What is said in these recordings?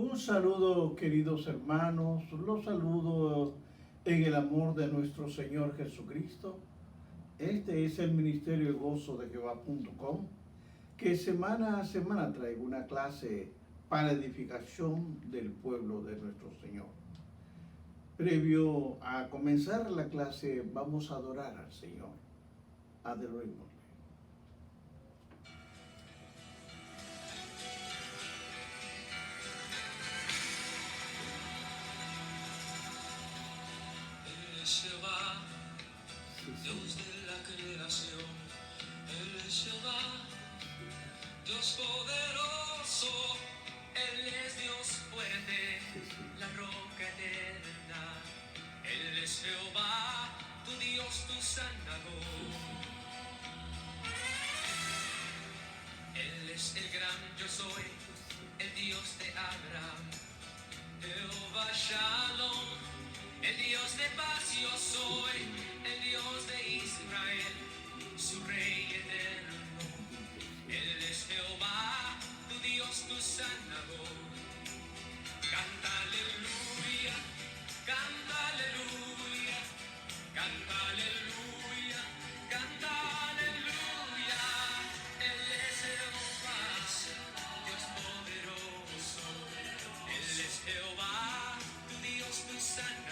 Un saludo, queridos hermanos, los saludo en el amor de nuestro Señor Jesucristo. Este es el Ministerio de Gozo de Jehová.com, que semana a semana traigo una clase para edificación del pueblo de nuestro Señor. Previo a comenzar la clase, vamos a adorar al Señor. Adorémosle. Jehová, Dios de la creación, Él es Jehová, Dios poderoso, Él es Dios fuerte, la roca eterna, Él es Jehová, tu Dios, tu sanador. Él es el gran yo soy, el Dios de Abraham, Jehová Shalom. El Dios de paz yo soy, el Dios de Israel, su Rey eterno. Él es Jehová, tu Dios, tu sanador. Canta aleluya, canta aleluya, canta aleluya, canta aleluya. Él es Jehová, Dios poderoso. Él es Jehová, tu Dios, tu sanador.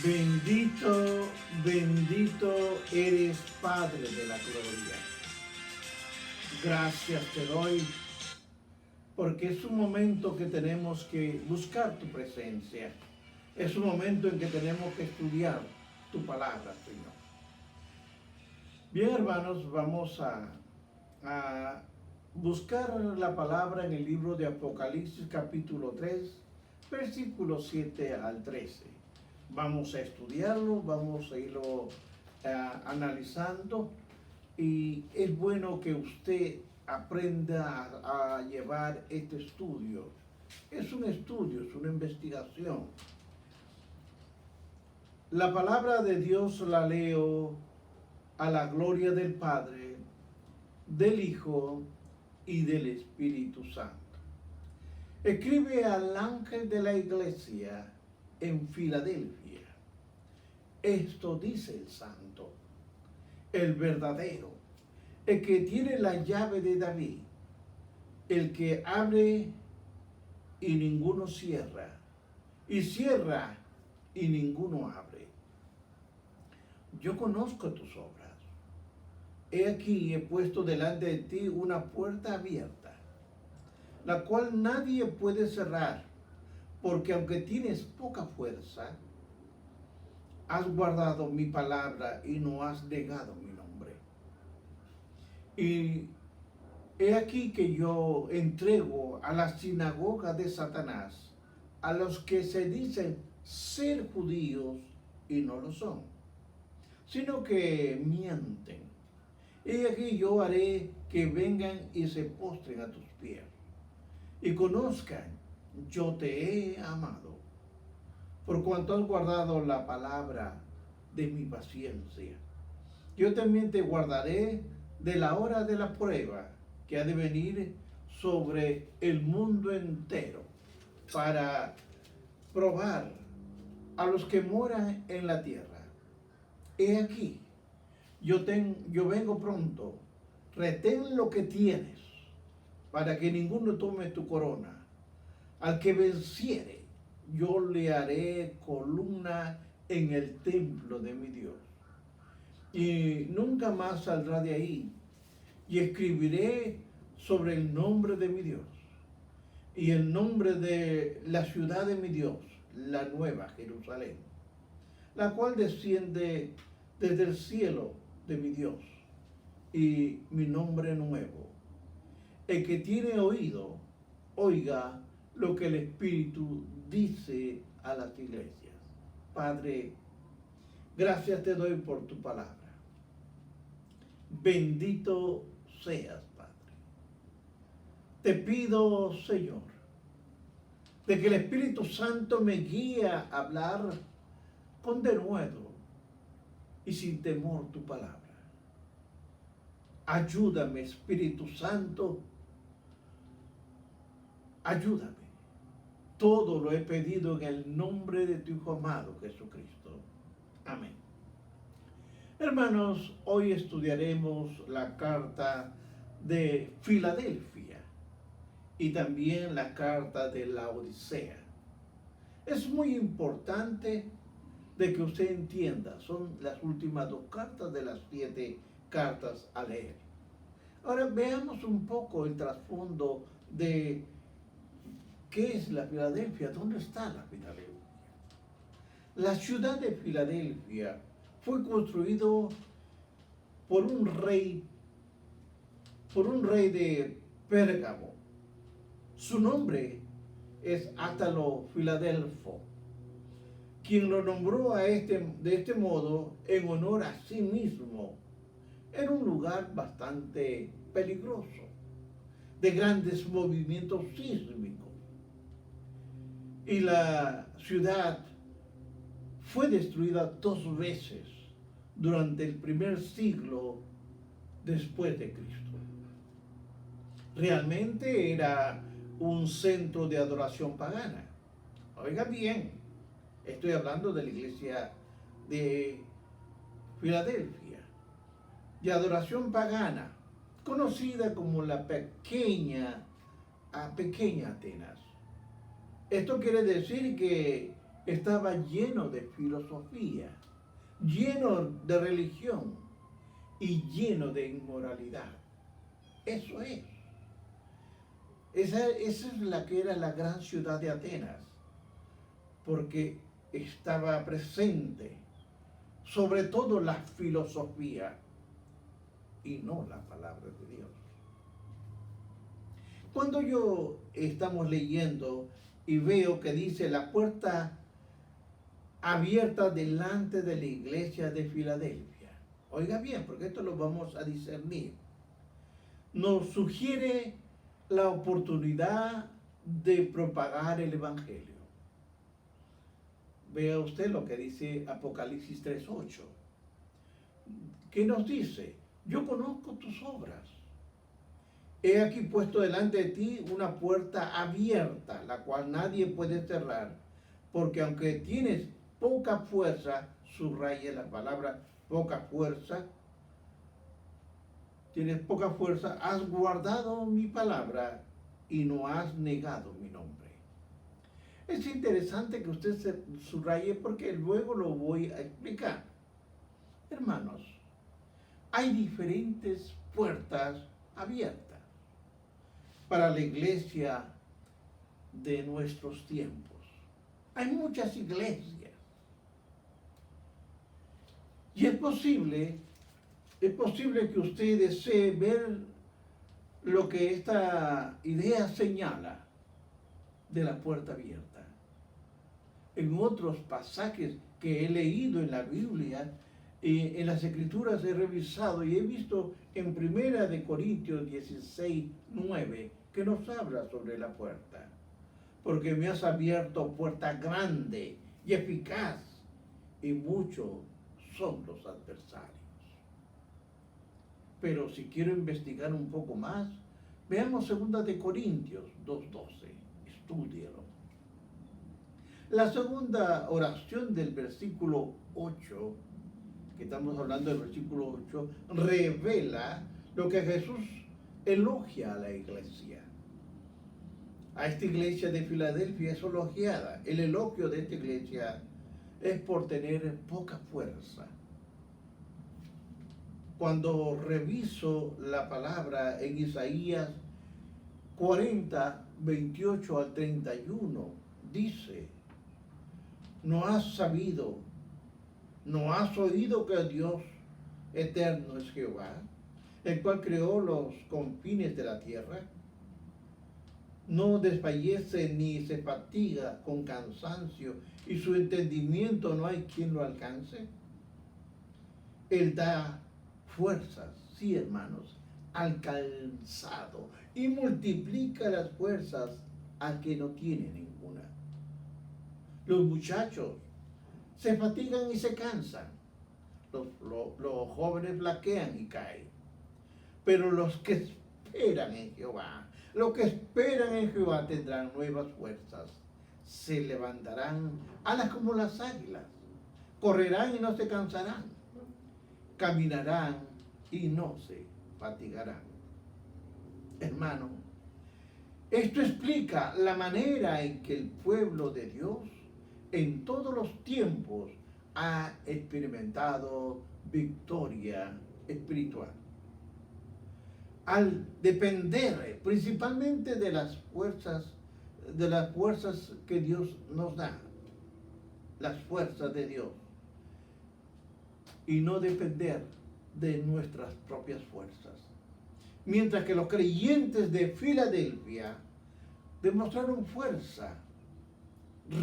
Bendito, bendito eres, Padre de la gloria. Gracias te doy, porque es un momento que tenemos que buscar tu presencia. Es un momento en que tenemos que estudiar tu palabra, Señor. Bien, hermanos, vamos a buscar la palabra en el libro de Apocalipsis, capítulo 3, versículos 7 al 13. Vamos a estudiarlo, vamos a irlo analizando, y es bueno que usted aprenda a llevar este estudio. Es un estudio, es una investigación. La palabra de Dios la leo a la gloria del Padre, del Hijo y del Espíritu Santo. Escribe al ángel de la iglesia en Filadelfia. Esto dice el santo, el verdadero, el que tiene la llave de David, el que abre y ninguno cierra, y cierra y ninguno abre. Yo conozco tus obras. He aquí, he puesto delante de ti una puerta abierta, la cual nadie puede cerrar, porque aunque tienes poca fuerza, has guardado mi palabra y no has negado mi nombre. Y he aquí que yo entrego a la sinagoga de Satanás a los que se dicen ser judíos y no lo son, sino que mienten. He aquí yo haré que vengan y se postren a tus pies y conozcan, yo te he amado, por cuanto has guardado la palabra de mi paciencia. Yo también te guardaré de la hora de la prueba que ha de venir sobre el mundo entero, para probar a los que moran en la tierra. He aquí, yo vengo pronto. Retén lo que tienes, para que ninguno tome tu corona. Al que venciere, yo le haré columna en el templo de mi Dios, y nunca más saldrá de ahí. Y escribiré sobre el nombre de mi Dios y el nombre de la ciudad de mi Dios, la nueva Jerusalén, la cual desciende desde el cielo de mi Dios, y mi nombre nuevo. El que tiene oído, oiga lo que el Espíritu dice a las iglesias. Padre, gracias te doy por tu palabra. Bendito seas, Padre. Te pido, Señor, de que el Espíritu Santo me guíe a hablar con denuedo y sin temor tu palabra. Ayúdame, Espíritu Santo, ayúdame. Todo lo he pedido en el nombre de tu Hijo amado Jesucristo. Amén. Hermanos, hoy estudiaremos la carta de Filadelfia y también la carta de la Odisea. Es muy importante de que usted entienda, son las últimas 2 cartas de las 7 cartas a leer. Ahora veamos un poco el trasfondo de qué es la Filadelfia, dónde está la Filadelfia. La ciudad de Filadelfia fue construido por un rey de Pérgamo. Su nombre es Átalo Filadelfo, quien lo nombró de este modo en honor a sí mismo. Era un lugar bastante peligroso, de grandes movimientos sísmicos. Y la ciudad fue destruida 2 veces durante el primer siglo después de Cristo. Realmente era un centro de adoración pagana. Oiga bien, estoy hablando de la iglesia de Filadelfia, de adoración pagana, conocida como la pequeña Atenas. Esto quiere decir que estaba lleno de filosofía, lleno de religión y lleno de inmoralidad. Eso es. Esa es la que era la gran ciudad de Atenas, porque estaba presente sobre todo la filosofía y no la palabra de Dios. Cuando estamos leyendo y veo que dice la puerta abierta delante de la iglesia de Filadelfia, oiga bien, porque esto lo vamos a discernir, nos sugiere la oportunidad de propagar el Evangelio. Vea usted lo que dice Apocalipsis 3:8, que nos dice: yo conozco tus obras. He aquí puesto delante de ti una puerta abierta, la cual nadie puede cerrar, porque aunque tienes poca fuerza, subraya la palabra poca fuerza, tienes poca fuerza, has guardado mi palabra y no has negado mi nombre. Es interesante que usted se subraye porque luego lo voy a explicar. Hermanos, hay diferentes puertas abiertas para la iglesia de nuestros tiempos. Hay muchas iglesias. Y es posible que usted desee ver lo que esta idea señala de la puerta abierta. En otros pasajes que he leído en la Biblia, en las Escrituras he revisado y he visto en 1 Corintios 16:9 que nos habla sobre la puerta. Porque me has abierto puerta grande y eficaz, y muchos son los adversarios. Pero si quiero investigar un poco más, veamos 2 Corintios 2:12. Estúdielo. La segunda oración del versículo 8, que estamos hablando del versículo 8, revela lo que Jesús elogia a la iglesia. A esta iglesia de Filadelfia es elogiada. El elogio de esta iglesia es por tener poca fuerza. Cuando reviso la palabra en Isaías 40, 28 al 31, dice: no has sabido, no has oído que Dios eterno es Jehová, el cual creó los confines de la tierra. No desfallece ni se fatiga con cansancio, y su entendimiento no hay quien lo alcance. Él da fuerzas, sí, hermanos, al cansado, y multiplica las fuerzas al que no tiene ninguna. Los muchachos se fatigan y se cansan. Los jóvenes flaquean y caen. Pero los que esperan en Jehová, los que esperan en Jehová tendrán nuevas fuerzas. Se levantarán alas como las águilas, correrán y no se cansarán, caminarán y no se fatigarán. Hermano, esto explica la manera en que el pueblo de Dios en todos los tiempos ha experimentado victoria espiritual. Al depender principalmente de las fuerzas que Dios nos da, las fuerzas de Dios, y no depender de nuestras propias fuerzas. Mientras que los creyentes de Filadelfia demostraron fuerza,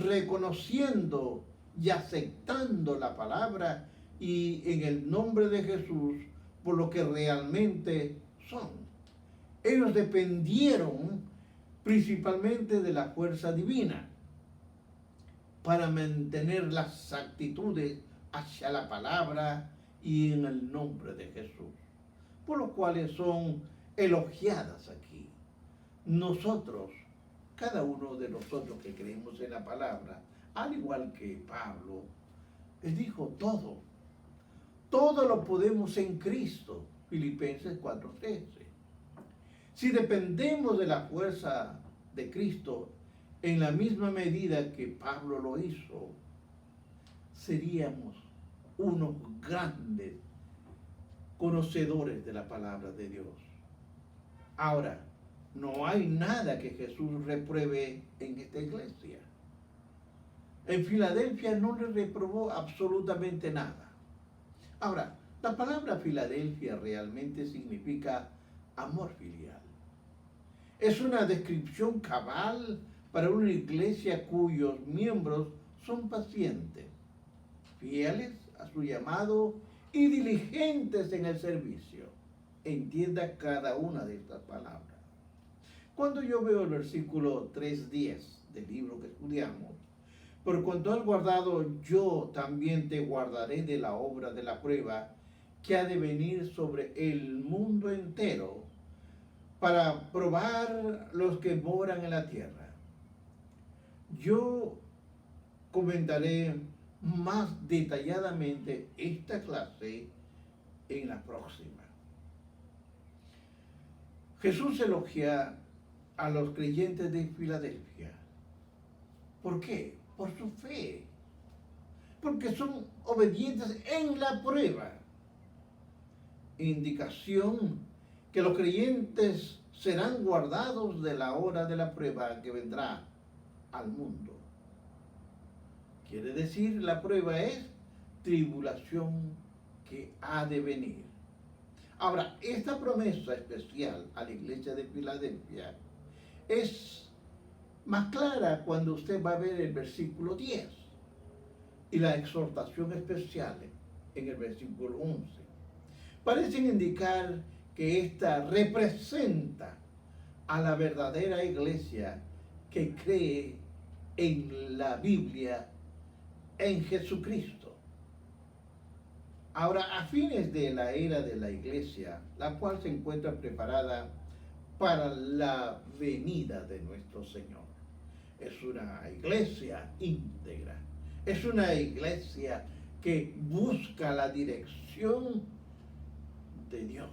reconociendo y aceptando la palabra y en el nombre de Jesús por lo que realmente son. Ellos dependieron principalmente de la fuerza divina para mantener las actitudes hacia la palabra y en el nombre de Jesús, por lo cuales son elogiadas aquí. Nosotros, cada uno de nosotros que creemos en la palabra, al igual que Pablo, les dijo todo lo podemos en Cristo, Filipenses 4:13. Si dependemos de la fuerza de Cristo en la misma medida que Pablo lo hizo, seríamos unos grandes conocedores de la palabra de Dios. Ahora, no hay nada que Jesús repruebe en esta iglesia. En Filadelfia no le reprobó absolutamente nada. Ahora, la palabra Filadelfia realmente significa amor filial. Es una descripción cabal para una iglesia cuyos miembros son pacientes, fieles a su llamado y diligentes en el servicio. Entienda cada una de estas palabras. Cuando yo veo el versículo 3:10 del libro que estudiamos, por cuanto has guardado, yo también te guardaré de la obra de la prueba que ha de venir sobre el mundo entero para probar los que moran en la tierra. Yo comentaré más detalladamente esta clase en la próxima. Jesús elogia a los creyentes de Filadelfia. ¿Por qué? Por su fe. Porque son obedientes en la prueba. Indicación que los creyentes serán guardados de la hora de la prueba que vendrá al mundo. Quiere decir, la prueba es tribulación que ha de venir. Ahora, esta promesa especial a la iglesia de Filadelfia es más clara cuando usted va a ver el versículo 10 y la exhortación especial en el versículo 11. Parecen indicar que esta representa a la verdadera iglesia que cree en la Biblia, en Jesucristo. Ahora, a fines de la era de la iglesia, la cual se encuentra preparada para la venida de nuestro Señor. Es una iglesia íntegra, es una iglesia que busca la dirección de Dios,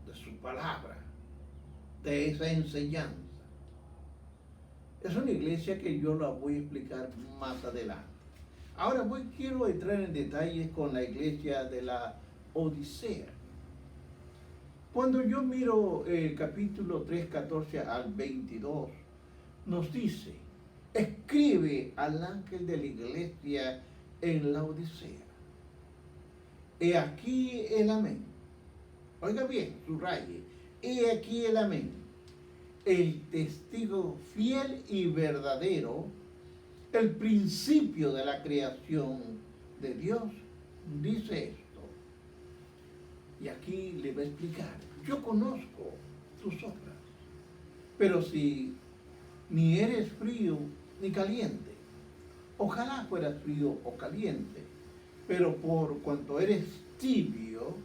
de su palabra, de esa enseñanza. Es una iglesia que yo la voy a explicar más adelante. Ahora quiero entrar en detalles con la iglesia de la Odisea. Cuando yo miro el capítulo 3, 14 al 22, nos dice, escribe al ángel de la iglesia en la Odisea. He aquí el amén. Oiga bien, subraye. He aquí el amén. El testigo fiel y verdadero, el principio de la creación de Dios, dice esto. Y aquí le va a explicar. Yo conozco tus obras, pero si ni eres frío ni caliente, ojalá fueras frío o caliente, pero por cuanto eres tibio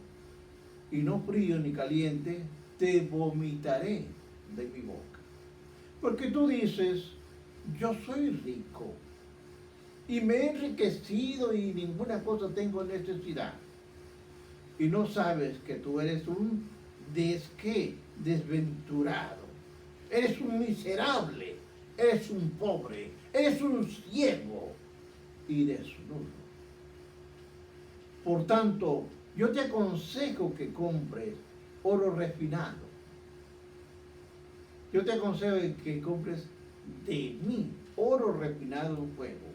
y no frío ni caliente, te vomitaré de mi boca. Porque tú dices, yo soy rico y me he enriquecido y ninguna cosa tengo necesidad. Y no sabes que tú eres un desventurado, eres un miserable, eres un pobre, eres un ciego y desnudo. Por tanto, yo te aconsejo que compres oro refinado. Yo te aconsejo que compres de mí oro refinado en fuego,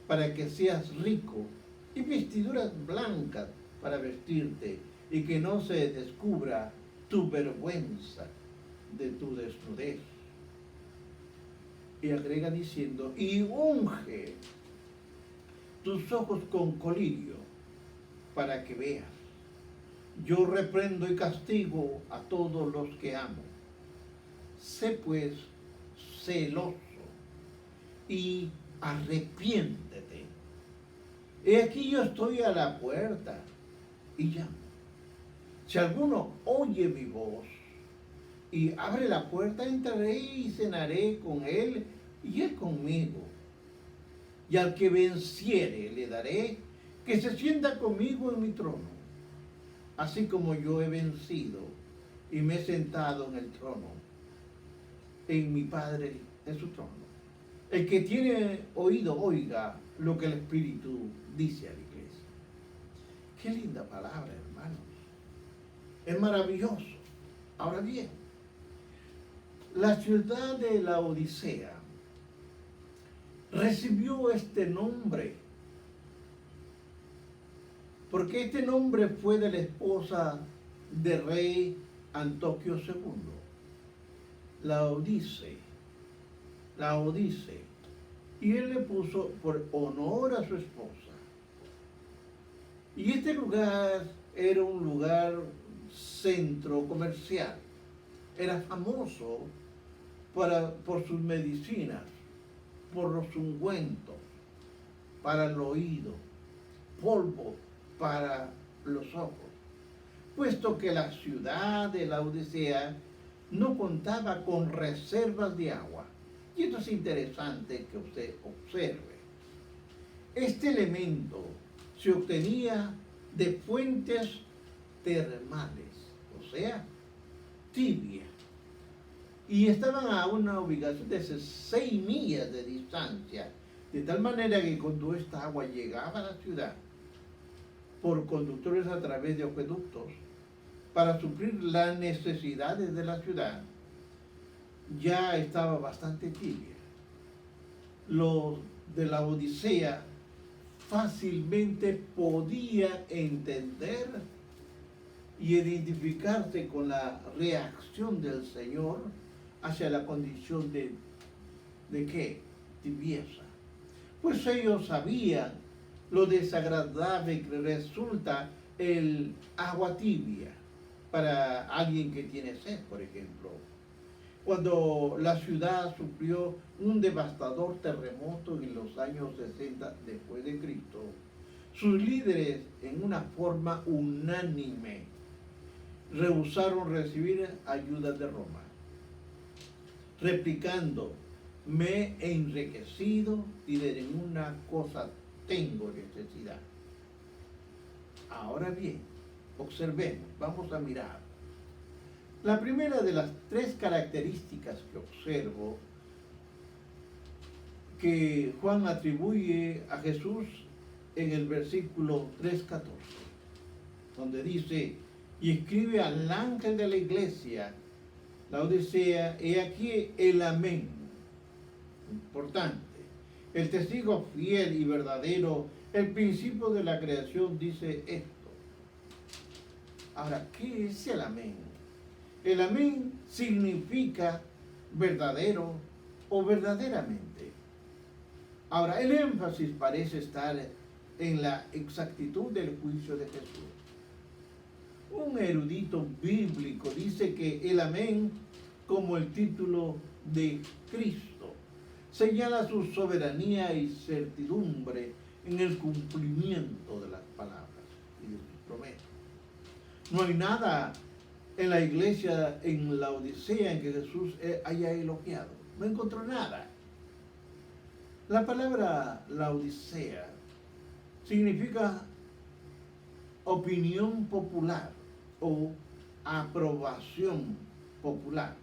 para que seas rico, y vestiduras blancas para vestirte, y que no se descubra tu vergüenza de tu desnudez. Y agrega diciendo, y unge tus ojos con colirio, para que veas. Yo reprendo y castigo a todos los que amo. Sé pues celoso y arrepiéntete. He aquí yo estoy a la puerta y llamo. Si alguno oye mi voz y abre la puerta, entraré y cenaré con él y él conmigo. Y al que venciere le daré que se sienta conmigo en mi trono, así como yo he vencido y me he sentado en el trono, en mi Padre, en su trono. El que tiene oído, oiga lo que el Espíritu dice a la iglesia. Qué linda palabra, hermanos. Es maravilloso. Ahora bien, la ciudad de la Odisea recibió este nombre porque este nombre fue de la esposa del rey Antoquio II, la Odisea. Y él le puso por honor a su esposa. Y este lugar era un lugar centro comercial. Era famoso por sus medicinas, por los ungüentos, para el oído, polvo para los ojos, puesto que la ciudad de la Odisea no contaba con reservas de agua. Y esto es interesante que usted observe. Este elemento se obtenía de fuentes termales, o sea, tibia, y estaban a una ubicación de 6 millas de distancia, de tal manera que cuando esta agua llegaba a la ciudad, por conductores a través de acueductos, para suplir las necesidades de la ciudad, ya estaba bastante tibia. Los de la Odisea fácilmente podía entender y identificarse con la reacción del Señor hacia la condición ¿de qué? Tibieza. Pues ellos sabían lo desagradable que resulta el agua tibia para alguien que tiene sed, por ejemplo. Cuando la ciudad sufrió un devastador terremoto en los años 60 después de Cristo, sus líderes, en una forma unánime, rehusaron recibir ayuda de Roma, replicando: me he enriquecido y de ninguna cosa tengo necesidad. Ahora bien, observemos, vamos a mirar. La primera de las 3 características que observo que Juan atribuye a Jesús en el versículo 3:14, donde dice: y escribe al ángel de la iglesia, la Odisea, he aquí el amén. Importante. El testigo fiel y verdadero, el principio de la creación, dice esto. Ahora, ¿qué es el amén? El amén significa verdadero o verdaderamente. Ahora, el énfasis parece estar en la exactitud del juicio de Jesús. Un erudito bíblico dice que el amén, como el título de Cristo, señala su soberanía y certidumbre en el cumplimiento de las palabras y de sus promesas. No hay nada en la iglesia, en la Odisea, en que Jesús haya elogiado. No encontró nada. La palabra la Odisea significa opinión popular o aprobación popular.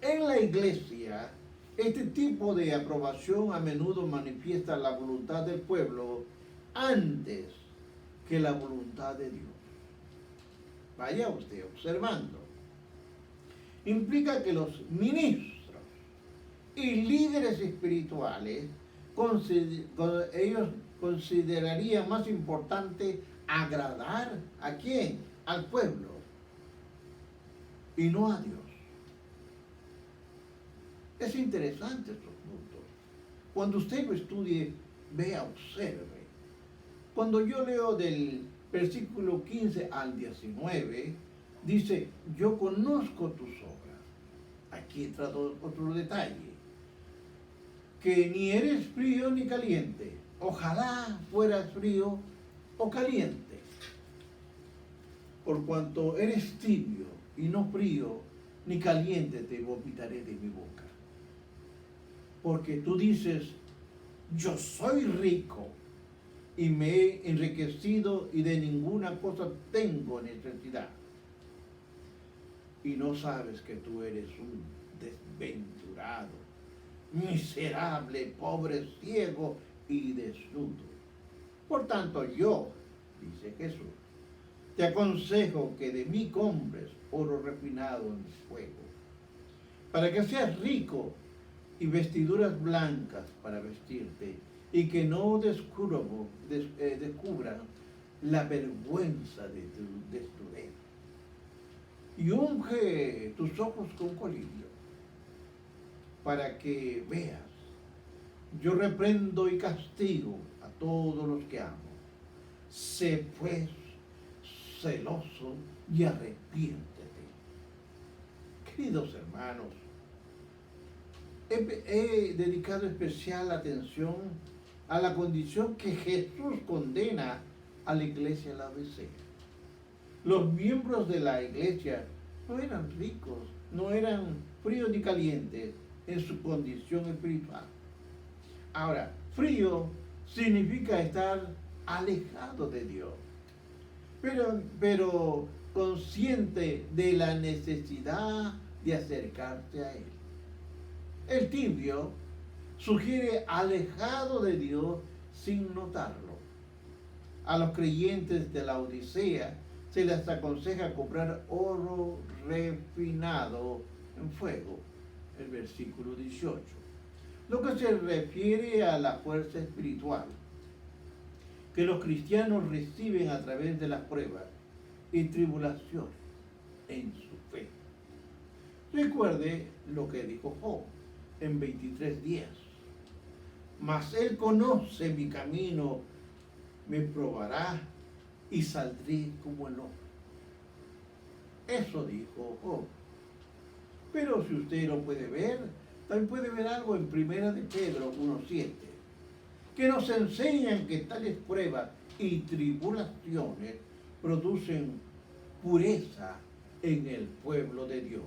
En la iglesia, este tipo de aprobación a menudo manifiesta la voluntad del pueblo antes que la voluntad de Dios. Vaya usted observando. Implica que los ministros y líderes espirituales, ellos considerarían más importante agradar ¿a quién? Al pueblo y no a Dios. Es interesante estos puntos. Cuando usted lo estudie, vea, observe. Cuando yo leo del versículo 15 al 19, dice, yo conozco tus obras. Aquí entra otro detalle. Que ni eres frío ni caliente. Ojalá fueras frío o caliente. Por cuanto eres tibio y no frío ni caliente, te vomitaré de mi boca. Porque tú dices, yo soy rico y me he enriquecido y de ninguna cosa tengo necesidad. Y no sabes que tú eres un desventurado, miserable, pobre, ciego y desnudo. Por tanto, yo, dice Jesús, te aconsejo que de mí compres oro refinado en fuego, para que seas rico, y vestiduras blancas para vestirte, y que no descubran la vergüenza de tu desnudez. Y unge tus ojos con colirio, para que veas. Yo reprendo y castigo a todos los que amo. Sé pues celoso y arrepiéntete. Queridos hermanos, he dedicado especial atención a la condición que Jesús condena a la iglesia de la Odisea. Los miembros de la iglesia no eran ricos, no eran fríos ni calientes en su condición espiritual. Ahora, frío significa estar alejado de Dios, pero consciente de la necesidad de acercarse a Él. El tibio sugiere alejado de Dios sin notarlo. A los creyentes de la Odisea se les aconseja comprar oro refinado en fuego, el versículo 18. Lo que se refiere a la fuerza espiritual que los cristianos reciben a través de las pruebas y tribulaciones en su fe. Recuerde lo que dijo Job en 23:10. Mas él conoce mi camino, me probará y saldré como el oro. Eso dijo Job. Pero si usted lo puede ver, también puede ver algo en 1 de Pedro 1:7, que nos enseñan que tales pruebas y tribulaciones producen pureza en el pueblo de Dios.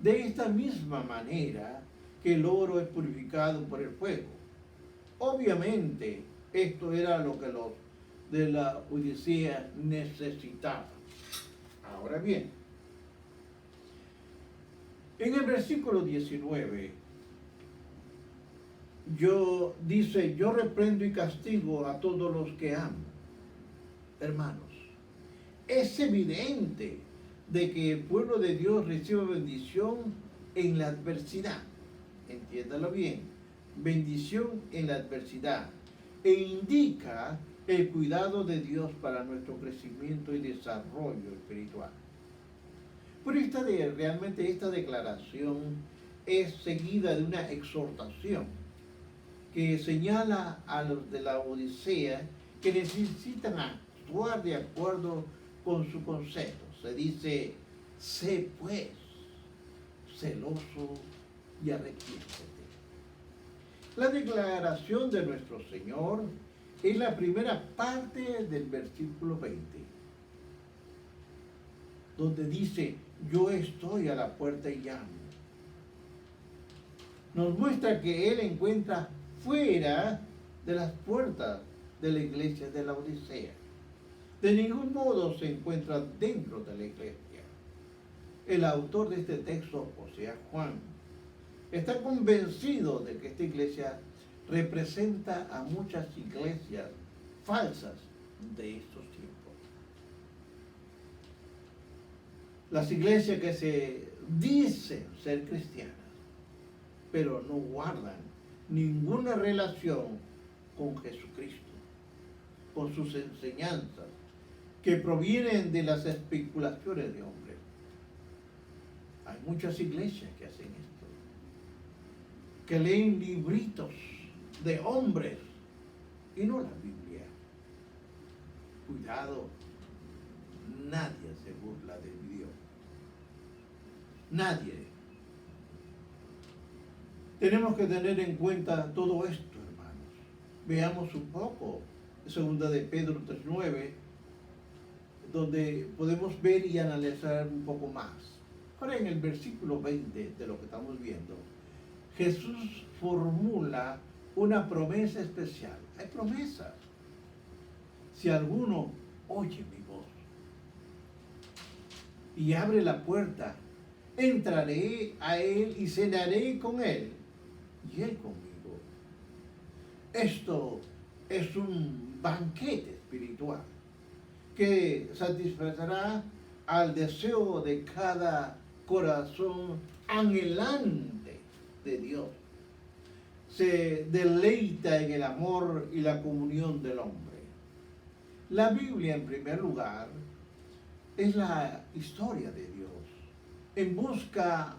De esta misma manera que el oro es purificado por el fuego. Obviamente, esto era lo que los de la Odisea necesitaban. Ahora bien, en el versículo 19, dice, yo reprendo y castigo a todos los que amo. Hermanos, es evidente de que el pueblo de Dios recibe bendición en la adversidad. Entiéndalo bien, bendición en la adversidad. E indica el cuidado de Dios para nuestro crecimiento y desarrollo espiritual. Pero realmente esta declaración es seguida de una exhortación que señala a los de la Odisea que necesitan actuar de acuerdo con su consejo. Se dice, sé pues celoso y arrepiéntete. La declaración de nuestro Señor es la primera parte del versículo 20. donde dice, yo estoy a la puerta y llamo. Nos muestra que Él encuentra fuera de las puertas de la iglesia de la Odisea. De ningún modo se encuentra dentro de la iglesia. El autor de este texto, o sea, Juan, está convencido de que esta iglesia representa a muchas iglesias falsas de estos tiempos. Las iglesias que se dicen ser cristianas, pero no guardan ninguna relación con Jesucristo, con sus enseñanzas, que provienen de las especulaciones de hombres. Hay muchas iglesias que hacen esto, que leen libritos de hombres y no la Biblia. Cuidado, nadie se burla de Dios. Nadie. Tenemos que tener en cuenta todo esto, hermanos. Veamos un poco, segunda de Pedro 3:9, donde podemos ver y analizar un poco más. Ahora en el versículo 20 de lo que estamos viendo, Jesús formula una promesa especial. Hay promesas. Si alguno oye mi voz y abre la puerta, entraré a él y cenaré con él y él conmigo. Esto es un banquete espiritual que satisfacerá al deseo de cada corazón anhelante de Dios. Se deleita en el amor y la comunión del hombre. La Biblia, en primer lugar, es la historia de Dios en busca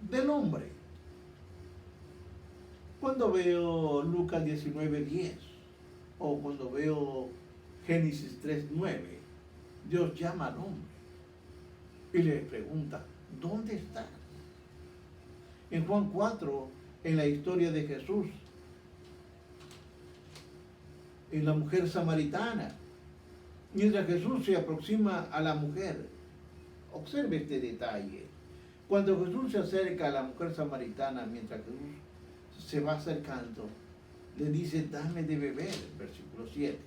del hombre. Cuando veo Lucas 19:10 o cuando veo Génesis 3:9, Dios llama al hombre y le pregunta, ¿dónde estás? En Juan 4, en la historia de Jesús, en la mujer samaritana, mientras Jesús se aproxima a la mujer, observe este detalle. Cuando Jesús se acerca a la mujer samaritana, mientras Jesús se va acercando, le dice, dame de beber, versículo 7.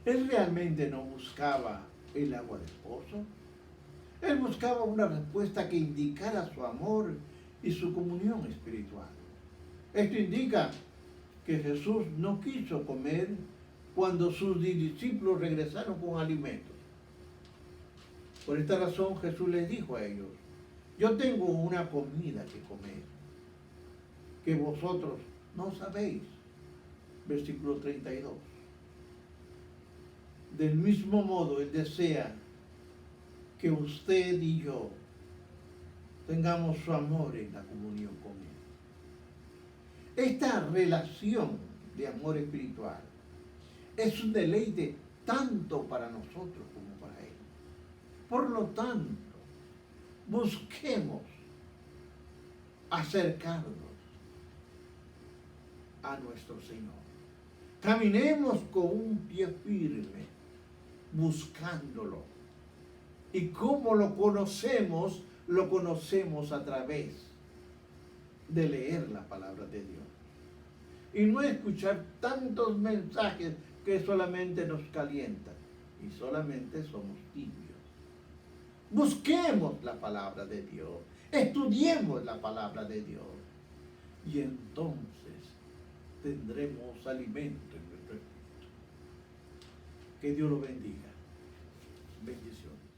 Él realmente no buscaba el agua del pozo. Él buscaba una respuesta que indicara su amor y su comunión espiritual. Esto indica que Jesús no quiso comer cuando sus discípulos regresaron con alimentos. Por esta razón Jesús les dijo a ellos, yo tengo una comida que comer, que vosotros no sabéis. Versículo 32. Del mismo modo, Él desea que usted y yo tengamos su amor en la comunión con Él. Esta relación de amor espiritual es un deleite tanto para nosotros como para Él. Por lo tanto, busquemos acercarnos a nuestro Señor. Caminemos con un pie firme, buscándolo. Y como lo conocemos a través de leer la palabra de Dios. Y no escuchar tantos mensajes que solamente nos calientan y solamente somos tibios. Busquemos la palabra de Dios, estudiemos la palabra de Dios y entonces tendremos alimento en nuestro espíritu. Que Dios lo bendiga. Bendiciones.